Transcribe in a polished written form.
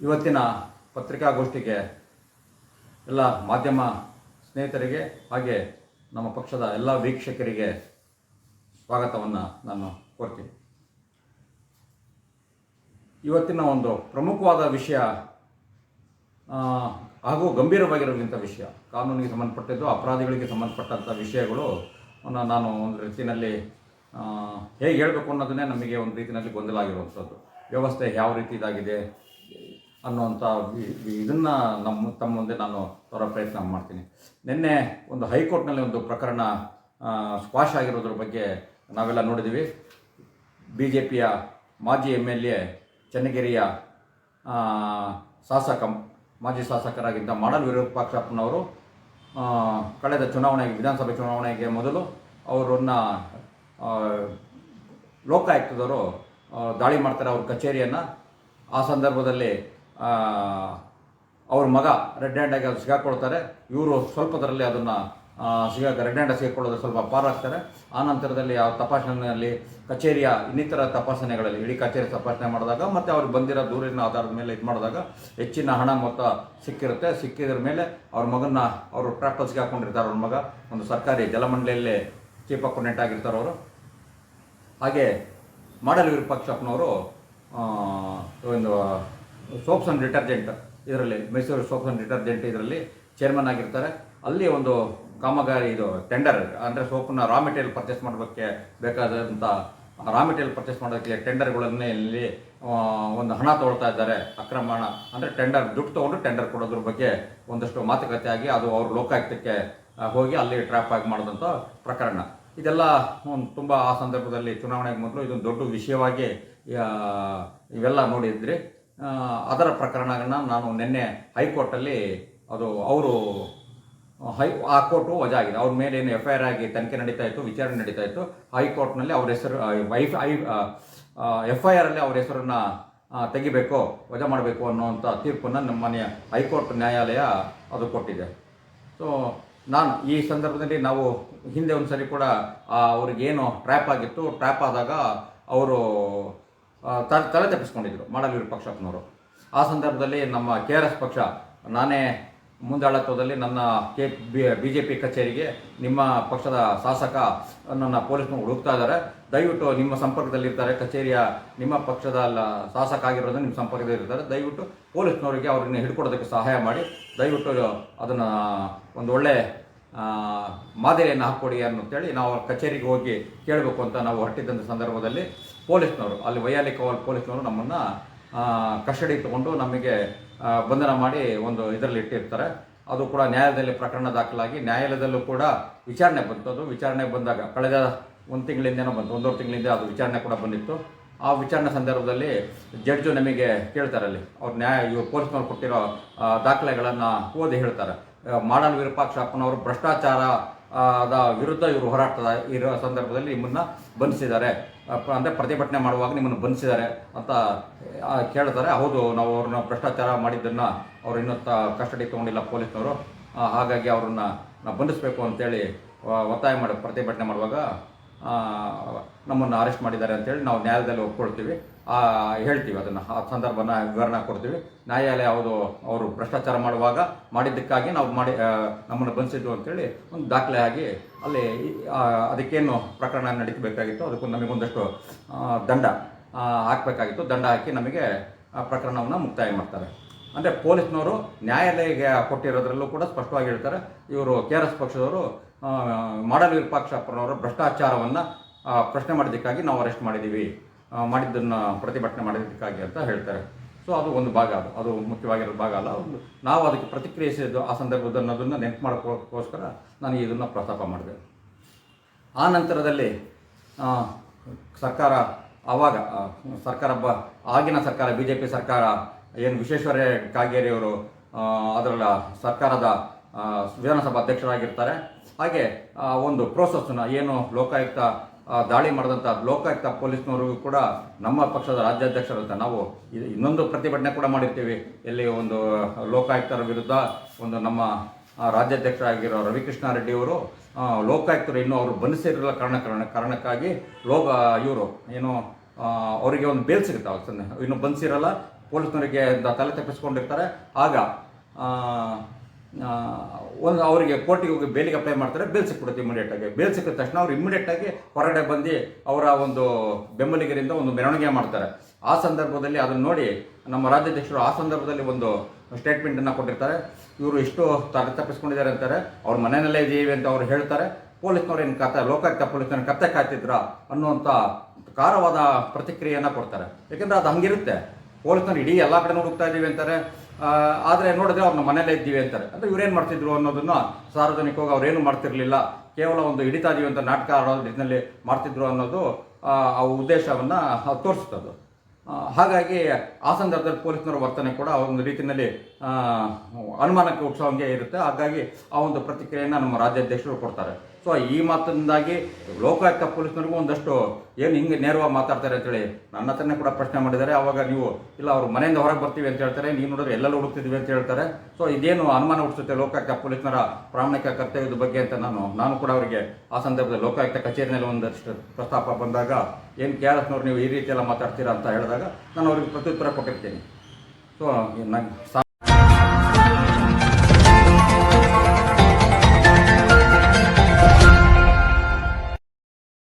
ಇವತ್ತಿನ ಪತ್ರಿಕಾಗೋಷ್ಠಿಗೆ ಎಲ್ಲ ಮಾಧ್ಯಮ ಸ್ನೇಹಿತರಿಗೆ ಹಾಗೆ ನಮ್ಮ ಪಕ್ಷದ ಎಲ್ಲ ವೀಕ್ಷಕರಿಗೆ ಸ್ವಾಗತವನ್ನು ನಾನು ಕೋರ್ತೀನಿ. ಇವತ್ತಿನ ಒಂದು ಪ್ರಮುಖವಾದ ವಿಷಯ ಹಾಗೂ ಗಂಭೀರವಾಗಿರುವಂಥ ವಿಷಯ, ಕಾನೂನಿಗೆ ಸಂಬಂಧಪಟ್ಟಿದ್ದು, ಅಪರಾಧಿಗಳಿಗೆ ಸಂಬಂಧಪಟ್ಟಂಥ ವಿಷಯಗಳು ನಾನು ಒಂದು ರೀತಿಯಲ್ಲಿ ಹೇಗೆ ಹೇಳಬೇಕು ಅನ್ನೋದನ್ನೇ ನಮಗೆ ಒಂದು ರೀತಿಯಲ್ಲಿ ಗೊಂದಲ ಆಗಿರುವಂಥದ್ದು. ವ್ಯವಸ್ಥೆ ಯಾವ ರೀತಿ ಇದಾಗಿದೆ ಅನ್ನುವಂಥ ಇದನ್ನು ತಮ್ಮ ಮುಂದೆ ನಾನು ತರೋ ಪ್ರಯತ್ನ ಮಾಡ್ತೀನಿ. ನಿನ್ನೆ ಒಂದು ಹೈಕೋರ್ಟ್ನಲ್ಲಿ ಒಂದು ಪ್ರಕರಣ ಸ್ಕ್ವಾಶ್ ಆಗಿರೋದ್ರ ಬಗ್ಗೆ ನಾವೆಲ್ಲ ನೋಡಿದ್ದೀವಿ. BJPಯ ಮಾಜಿ MLA ಚನ್ನಗಿರಿಯ ಮಾಜಿ ಶಾಸಕರಾಗಿದ್ದ ಮಾಡಲ್ ವಿರೂಪಾಕ್ಷಪ್ಪನವರು ಕಳೆದ ವಿಧಾನಸಭೆ ಚುನಾವಣೆಗೆ ಮೊದಲು ಅವರನ್ನು ಲೋಕಾಯುಕ್ತದವರು ದಾಳಿ ಮಾಡ್ತಾರೆ ಅವ್ರ ಕಚೇರಿಯನ್ನು. ಆ ಸಂದರ್ಭದಲ್ಲಿ ಅವ್ರ ಮಗ ರೆಡ್ ಹ್ಯಾಂಡಾಗಿ ಅದು ಸಿಗಾಕೊಳ್ತಾರೆ. ಇವರು ಸ್ವಲ್ಪದರಲ್ಲಿ ಅದನ್ನು ರೆಡ್ ಹ್ಯಾಂಡ್ ಸಿಗಾಕೊಳ್ಳೋದು ಸ್ವಲ್ಪ ಪಾರಾಗ್ತಾರೆ. ಆ ನಂತರದಲ್ಲಿ ಆ ತಪಾಸಣೆಯಲ್ಲಿ ಕಚೇರಿಯ ಇನ್ನಿತರ ತಪಾಸಣೆಗಳಲ್ಲಿ ಇಡೀ ಕಚೇರಿ ತಪಾಸಣೆ ಮಾಡಿದಾಗ ಮತ್ತು ಅವ್ರಿಗೆ ಬಂದಿರೋ ದೂರಿನ ಆಧಾರದ ಮೇಲೆ ಇದು ಮಾಡಿದಾಗ ಹೆಚ್ಚಿನ ಹಣ ಮೊತ್ತ ಸಿಕ್ಕಿರುತ್ತೆ. ಸಿಕ್ಕಿದ್ರ ಮೇಲೆ ಅವ್ರ ಮಗನ ಅವರು ಟ್ರ್ಯಾಪಲ್ಲಿ ಸಿಗಾಕೊಂಡಿರ್ತಾರೆ. ಅವ್ರ ಮಗ ಒಂದು ಸರ್ಕಾರಿ ಜಲಮಂಡಳಿಯಲ್ಲೇ ಚೀಫ್ ಅಕೌಂಟೆಂಟ್ ಆಗಿರ್ತಾರೆ ಅವರು. ಹಾಗೆ ಮಾಡಲ್ ವಿರೂಪಾಕ್ಷಪ್ಪನವರು ಒಂದು ಸೋಪ್ಸ್ ಆ್ಯಂಡ್ ಡಿಟರ್ಜೆಂಟ್ ಇದರಲ್ಲಿ ಮೈಸೂರು ಸೋಪ್ಸ್ ಆ್ಯಂಡ್ ಡಿಟರ್ಜೆಂಟ್ ಇದರಲ್ಲಿ ಚೇರ್ಮನ್ ಆಗಿರ್ತಾರೆ. ಅಲ್ಲಿ ಒಂದು ಕಾಮಗಾರಿ ಟೆಂಡರ್ ಅಂದರೆ ಸೋಪನ್ನ ರಾ ಮೆಟೀರಿಯಲ್ ಪರ್ಚೇಸ್ ಮಾಡೋದಕ್ಕೆ ಬೇಕಾದಂಥ ರಾ ಮೆಟೀರಿಯಲ್ ಪರ್ಚೇಸ್ ಮಾಡೋದಕ್ಕೆ ಟೆಂಡರ್ಗಳನ್ನೇ ಇಲ್ಲಿ ಒಂದು ಹಣ ತೊಗೊಳ್ತಾ ಇದ್ದಾರೆ, ಅಕ್ರಮ ಹಣ ಅಂದರೆ ದುಡ್ಡು ತೊಗೊಂಡು ಟೆಂಡರ್ ಕೊಡೋದ್ರ ಬಗ್ಗೆ ಒಂದಷ್ಟು ಮಾತುಕತೆ ಆಗಿ ಅದು ಅವರು ಲೋಕಾಯುಕ್ತಕ್ಕೆ ಹೋಗಿ ಅಲ್ಲಿ ಟ್ರ್ಯಾಪ್ ಆಗಿ ಮಾಡಿದಂಥ ಪ್ರಕರಣ. ಇದೆಲ್ಲ ತುಂಬ ಆ ಸಂದರ್ಭದಲ್ಲಿ ಚುನಾವಣೆಗೆ ಮೊದಲು ಇದೊಂದು ದೊಡ್ಡ ವಿಷಯವಾಗಿ ಇವೆಲ್ಲ ನೋಡಿದ್ರಿ. ಅದರ ಪ್ರಕರಣಗಳನ್ನ ನಾನು ನಿನ್ನೆ ಹೈಕೋರ್ಟಲ್ಲಿ ಆ ಕೋರ್ಟು ವಜಾ ಆಗಿದೆ. ಅವ್ರ ಮೇಲೆ ಏನು FIR ಆಗಿ ತನಿಖೆ ನಡೀತಾ ಇತ್ತು, ವಿಚಾರಣೆ ನಡೀತಾ ಇತ್ತು. ಹೈಕೋರ್ಟ್ನಲ್ಲಿ ಅವ್ರ ಹೆಸರು FIR ಅಲ್ಲಿ ಅವ್ರ ಹೆಸರನ್ನು ತೆಗಿಬೇಕು, ವಜಾ ಮಾಡಬೇಕು ಅನ್ನೋವಂಥ ತೀರ್ಪನ್ನು ನಮ್ಮನೆಯ ಹೈಕೋರ್ಟ್ ನ್ಯಾಯಾಲಯ ಅದು ಕೊಟ್ಟಿದೆ. ಸೊ ನಾನು ಈ ಸಂದರ್ಭದಲ್ಲಿ ನಾವು ಹಿಂದೆ ಒಂದು ಸರಿ ಕೂಡ ಅವ್ರಿಗೇನು ಟ್ರ್ಯಾಪ್ ಆಗಿತ್ತು, ಟ್ರ್ಯಾಪ್ ಆದಾಗ ಅವರು ತಲೆ ತಪ್ಪಿಸ್ಕೊಂಡಿದ್ರು ಮಾಡಲ್ ವಿರೂಪಾಕ್ಷಪ್ಪನವರು. ಆ ಸಂದರ್ಭದಲ್ಲಿ ನಮ್ಮ KRS ಪಕ್ಷ ನಾನೇ ಮುಂದಾಳತ್ವದಲ್ಲಿ ನನ್ನ BJP ಕಚೇರಿಗೆ ನಿಮ್ಮ ಪಕ್ಷದ ಶಾಸಕ ನನ್ನ ಪೊಲೀಸ್ನವ್ರು ಹುಡುಕ್ತಾ ಇದ್ದಾರೆ, ದಯವಿಟ್ಟು ನಿಮ್ಮ ಸಂಪರ್ಕದಲ್ಲಿರ್ತಾರೆ, ಕಚೇರಿಯ ನಿಮ್ಮ ಪಕ್ಷದ ಶಾಸಕ ಆಗಿರೋದು ನಿಮ್ಮ ಸಂಪರ್ಕದಲ್ಲಿರ್ತಾರೆ, ದಯವಿಟ್ಟು ಪೊಲೀಸ್ನವರಿಗೆ ಅವ್ರನ್ನ ಹಿಡ್ಕೊಡೋದಕ್ಕೆ ಸಹಾಯ ಮಾಡಿ, ದಯವಿಟ್ಟು ಅದನ್ನು ಒಂದು ಒಳ್ಳೆ ಮಾದರಿಯನ್ನು ಹಾಕ್ಕೊಡಿ ಅಂತೇಳಿ ನಾವು ಕಚೇರಿಗೆ ಹೋಗಿ ಕೇಳಬೇಕು ಅಂತ ನಾವು ಹೊರಟಿದ್ದಂಥ ಸಂದರ್ಭದಲ್ಲಿ ಪೊಲೀಸ್ನವರು ಅಲ್ಲಿ ವೈಯಾಲಿ ಕವಾಲ್ ಪೊಲೀಸ್ನವರು ನಮ್ಮನ್ನು ಕಸ್ಟಡಿ ತಗೊಂಡು ನಮಗೆ ಬಂಧನ ಮಾಡಿ ಒಂದು ಇದರಲ್ಲಿ ಇಟ್ಟಿರ್ತಾರೆ. ಅದು ಕೂಡ ನ್ಯಾಯಾಲಯದಲ್ಲಿ ಪ್ರಕರಣ ದಾಖಲಾಗಿ ನ್ಯಾಯಾಲಯದಲ್ಲೂ ಕೂಡ ವಿಚಾರಣೆ ಬಂತು. ಅದು ವಿಚಾರಣೆ ಬಂದಾಗ ಕಳೆದ ಒಂದು ತಿಂಗಳಿಂದೇನೋ ಬಂತು, 1.5 ತಿಂಗಳಿಂದ ಅದು ವಿಚಾರಣೆ ಕೂಡ ಬಂದಿತ್ತು. ಆ ವಿಚಾರಣೆ ಸಂದರ್ಭದಲ್ಲಿ ಜಡ್ಜು ನಮಗೆ ಕೇಳ್ತಾರೆ, ಅಲ್ಲಿ ಇವರು ಪೊಲೀಸ್ನವ್ರು ಕೊಟ್ಟಿರೋ ದಾಖಲೆಗಳನ್ನು ಓದಿ ಹೇಳ್ತಾರೆ, ಮಾಡಲ್ ವಿರೂಪಾಕ್ಷಪ್ಪನವರು ಭ್ರಷ್ಟಾಚಾರದ ವಿರುದ್ಧ ಇವರು ಹೋರಾಡ್ತಾ ಇರೋ ಸಂದರ್ಭದಲ್ಲಿ ನಿಮ್ಮನ್ನು ಬಂಧಿಸಿದ್ದಾರೆ, ಅಂದರೆ ಪ್ರತಿಭಟನೆ ಮಾಡುವಾಗ ನಿಮ್ಮನ್ನು ಬಂಧಿಸಿದ್ದಾರೆ ಅಂತ ಕೇಳ್ತಾರೆ. ಹೌದು, ನಾವು ಅವ್ರನ್ನ ಭ್ರಷ್ಟಾಚಾರ ಮಾಡಿದ್ದನ್ನು ಅವ್ರು ಇನ್ನೂ ಕಸ್ಟಡಿ ತೊಗೊಂಡಿಲ್ಲ ಪೊಲೀಸ್ನವರು, ಹಾಗಾಗಿ ಅವ್ರನ್ನ ಬಂಧಿಸಬೇಕು ಅಂತೇಳಿ ಒತ್ತಾಯ ಮಾಡಿ ಪ್ರತಿಭಟನೆ ಮಾಡುವಾಗ ನಮ್ಮನ್ನು ಅರೆಸ್ಟ್ ಮಾಡಿದ್ದಾರೆ ಅಂತೇಳಿ ನಾವು ನ್ಯಾಯಾಲಯದಲ್ಲಿ ಒಪ್ಕೊಳ್ತೀವಿ, ಹೇಳ್ತೀವಿ. ಅದನ್ನು ಆ ಸಂದರ್ಭನ ವಿವರಣೆ ಕೊಡ್ತೀವಿ. ನ್ಯಾಯಾಲಯ ಅವರು ಭ್ರಷ್ಟಾಚಾರ ಮಾಡುವಾಗ ಮಾಡಿದ್ದಕ್ಕಾಗಿ ನಾವು ನಮ್ಮನ್ನು ಬಂಧಿಸಿದ್ದು ಅಂತೇಳಿ ಒಂದು ದಾಖಲೆ ಆಗಿ ಅಲ್ಲಿ ಅದಕ್ಕೇನು ಪ್ರಕರಣ ನಡೀಬೇಕಾಗಿತ್ತು, ಅದಕ್ಕೂ ನಮಗೊಂದಷ್ಟು ದಂಡ ಹಾಕಬೇಕಾಗಿತ್ತು. ದಂಡ ಹಾಕಿ ನಮಗೆ ಆ ಪ್ರಕರಣವನ್ನು ಮುಕ್ತಾಯ ಮಾಡ್ತಾರೆ. ಅಂದರೆ ಪೊಲೀಸ್ನವರು ನ್ಯಾಯಾಲಯಕ್ಕೆ ಕೊಟ್ಟಿರೋದ್ರಲ್ಲೂ ಕೂಡ ಸ್ಪಷ್ಟವಾಗಿ ಹೇಳ್ತಾರೆ, ಇವರು KRS ಪಕ್ಷದವರು ಮಾಡಲ್ ವಿರೂಪಾಕ್ಷಪ್ಪನವರು ಭ್ರಷ್ಟಾಚಾರವನ್ನು ಪ್ರಶ್ನೆ ಮಾಡಿದ್ದಕ್ಕಾಗಿ ನಾವು ಅರೆಸ್ಟ್ ಮಾಡಿದ್ದೀವಿ, ಮಾಡಿದ್ದನ್ನು ಪ್ರತಿಭಟನೆ ಮಾಡಿದ್ದಕ್ಕಾಗಿ ಅಂತ ಹೇಳ್ತಾರೆ. ಸೊ ಅದು ಒಂದು ಭಾಗ, ಅದು ಮುಖ್ಯವಾಗಿರೋ ಭಾಗ ಅಲ್ಲ. ನಾವು ಅದಕ್ಕೆ ಪ್ರತಿಕ್ರಿಯಿಸಿದ್ದು ಆ ಸಂದರ್ಭದನ್ನೋದನ್ನು ನೆನಪು ಮಾಡೋಕ್ಕೋಸ್ಕರ ನಾನು ಇದನ್ನು ಪ್ರಸ್ತಾಪ ಮಾಡಿದೆ. ಆ ನಂತರದಲ್ಲಿ ಆಗಿನ ಸರ್ಕಾರ BJP ಸರ್ಕಾರ ಏನು ವಿಶ್ವೇಶ್ವರಯ್ಯ ಕಾಗೇರಿಯವರು ಅದರ ಸರ್ಕಾರದ ವಿಧಾನಸಭಾ ಅಧ್ಯಕ್ಷರಾಗಿರ್ತಾರೆ. ಹಾಗೆ ಒಂದು ಪ್ರೋಸೆಸ್ನ ಏನು ಲೋಕಾಯುಕ್ತ ದಾಳಿ ಮಾಡಿದಂಥ ಲೋಕಾಯುಕ್ತ ಪೊಲೀಸ್ನವ್ರಿಗೂ ಕೂಡ ನಮ್ಮ ಪಕ್ಷದ ರಾಜ್ಯಾಧ್ಯಕ್ಷರಂತ ನಾವು ಇನ್ನೊಂದು ಪ್ರತಿಭಟನೆ ಕೂಡ ಮಾಡಿರ್ತೀವಿ. ಎಲ್ಲಿ ಒಂದು ಲೋಕಾಯುಕ್ತರ ವಿರುದ್ಧ ಒಂದು ನಮ್ಮ ರಾಜ್ಯಾಧ್ಯಕ್ಷರಾಗಿರೋ ರವಿಕೃಷ್ಣಾರೆಡ್ಡಿಯವರು ಲೋಕಾಯುಕ್ತರು ಇನ್ನೂ ಅವರು ಬಂಧಿಸಿರಲಿಲ್ಲ ಕಾರಣಕ್ಕಾಗಿ ಇವರು ಏನು ಅವರಿಗೆ ಒಂದು ಬೇಲ್ ಸಿಗುತ್ತೆ, ಇನ್ನು ಬಂಧಿಸಿರಲ್ಲ, ಪೊಲೀಸ್ನವರಿಗೆ ತಲೆ ತಪ್ಪಿಸ್ಕೊಂಡಿರ್ತಾರೆ. ಆಗ ಒಂದು ಅವರಿಗೆ ಕೋರ್ಟಿಗೆ ಹೋಗಿ ಬೇಲಿಗೆ ಅಪ್ಲೈ ಮಾಡ್ತಾರೆ, ಬೇಲ್ ಸಿಕ್ಬಿಡುತ್ತೆ ಇಮಿಡಿಯೇಟಾಗಿ. ಬೇಲ್ ಸಿಕ್ಕಿದ ತಕ್ಷಣ ಅವ್ರು ಇಮಿಡಿಯೇಟಾಗಿ ಹೊರಗಡೆ ಬಂದು ಅವರ ಒಂದು ಬೆಂಬಲಿಗರಿಂದ ಒಂದು ಮೆರವಣಿಗೆ ಮಾಡ್ತಾರೆ. ಆ ಸಂದರ್ಭದಲ್ಲಿ ಅದನ್ನು ನೋಡಿ ನಮ್ಮ ರಾಜ್ಯಾಧ್ಯಕ್ಷರು ಆ ಸಂದರ್ಭದಲ್ಲಿ ಒಂದು ಸ್ಟೇಟ್ಮೆಂಟನ್ನು ಕೊಟ್ಟಿರ್ತಾರೆ. ಇವರು ಇಷ್ಟು ತಲೆ ತಪ್ಪಿಸ್ಕೊಂಡಿದ್ದಾರೆ ಅಂತಾರೆ, ಅವ್ರ ಮನೆಯಲ್ಲೇ ಇದೀವಿ ಅಂತ ಅವ್ರು ಹೇಳ್ತಾರೆ. ಪೊಲೀಸ್ನವ್ರು ಏನು ಲೋಕಾಯುಕ್ತ ಪೊಲೀಸ್ನವ್ರು ಕತ್ತೆ ಕಾಯ್ತಿದ್ರ ಅನ್ನುವಂಥ ಖಾರವಾದ ಪ್ರತಿಕ್ರಿಯೆಯನ್ನು ಕೊಡ್ತಾರೆ. ಯಾಕೆಂದರೆ ಅದು ಹಂಗಿರುತ್ತೆ. ಪೊಲೀಸ್ನವ್ರು ಇಡೀ ಎಲ್ಲ ಕಡೆ ಹುಡುಕ್ತಾ ಇದ್ದೀವಿ ಅಂತಾರೆ, ಆದರೆ ನೋಡಿದ್ರೆ ಅವ್ರನ್ನ ಮನೆಯಲ್ಲೇ ಇದ್ದೀವಿ ಅಂತಾರೆ. ಅಂದರೆ ಇವ್ರೇನು ಮಾಡ್ತಿದ್ರು ಅನ್ನೋದನ್ನು ಸಾರ್ವಜನಿಕವಾಗಿ ಅವ್ರೇನು ಮಾಡ್ತಿರ್ಲಿಲ್ಲ, ಕೇವಲ ಒಂದು ಹಿಡಿತಾ ಇದೀವಿ ಅಂತ ನಾಟಕ ಆಡೋ ರೀತಿಯಲ್ಲಿ ಮಾಡ್ತಿದ್ರು ಅನ್ನೋದು ಆ ಉದ್ದೇಶವನ್ನು ತೋರಿಸ್ತದು. ಹಾಗಾಗಿ ಆ ಸಂದರ್ಭದಲ್ಲಿ ಪೊಲೀಸ್ನವರ ವರ್ತನೆ ಕೂಡ ಒಂದು ರೀತಿಯಲ್ಲಿ ಅನುಮಾನಕ್ಕೆ ಹುಟ್ಟಿಸೋಂಗೆ ಇರುತ್ತೆ. ಹಾಗಾಗಿ ಆ ಒಂದು ಪ್ರತಿಕ್ರಿಯೆಯನ್ನು ನಮ್ಮ ರಾಜ್ಯಾಧ್ಯಕ್ಷರು ಕೊಡ್ತಾರೆ. ಸೊ ಈ ಮಾತಿನಿಂದಾಗಿ ಲೋಕಾಯುಕ್ತ ಪೊಲೀಸ್ನವ್ರಿಗೂ ಒಂದಷ್ಟು ಏನು ಹಿಂಗೆ ನೇರವಾಗಿ ಮಾತಾಡ್ತಾರೆ ಅಂತೇಳಿ ನನ್ನ ಹತ್ರನೇ ಕೂಡ ಪ್ರಶ್ನೆ ಮಾಡಿದ್ದಾರೆ. ಆವಾಗ ನೀವು ಇಲ್ಲ ಅವರು ಮನೆಯಿಂದ ಹೊರಗೆ ಬರ್ತೀವಿ ಅಂತ ಹೇಳ್ತಾರೆ, ನೀವು ನೋಡಿದ್ರೆ ಎಲ್ಲೆಲ್ಲ ಹುಡುಕ್ತಿದ್ವಿ ಅಂತ ಹೇಳ್ತಾರೆ. ಸೊ ಇದೇನು ಅನುಮಾನ ಹುಟ್ಟಿಸುತ್ತೆ ಲೋಕಾಯುಕ್ತ ಪೊಲೀಸ್ನರ ಪ್ರಾಮಾಣಿಕ ಕರ್ತವ್ಯದ ಬಗ್ಗೆ ಅಂತ ನಾನು ಕೂಡ ಅವರಿಗೆ ಆ ಸಂದರ್ಭದಲ್ಲಿ ಲೋಕಾಯುಕ್ತ ಕಚೇರಿಯಲ್ಲಿ ಒಂದಷ್ಟು ಪ್ರಸ್ತಾಪ ಬಂದಾಗ ಏನು KRSನವ್ರು ನೀವು ಈ ರೀತಿ ಎಲ್ಲ ಮಾತಾಡ್ತೀರಾ ಅಂತ ಹೇಳಿದಾಗ ನಾನು ಅವ್ರಿಗೆ ಪ್ರತ್ಯುತ್ತರ ಕೊಟ್ಟಿರ್ತೀನಿ. ಸೊ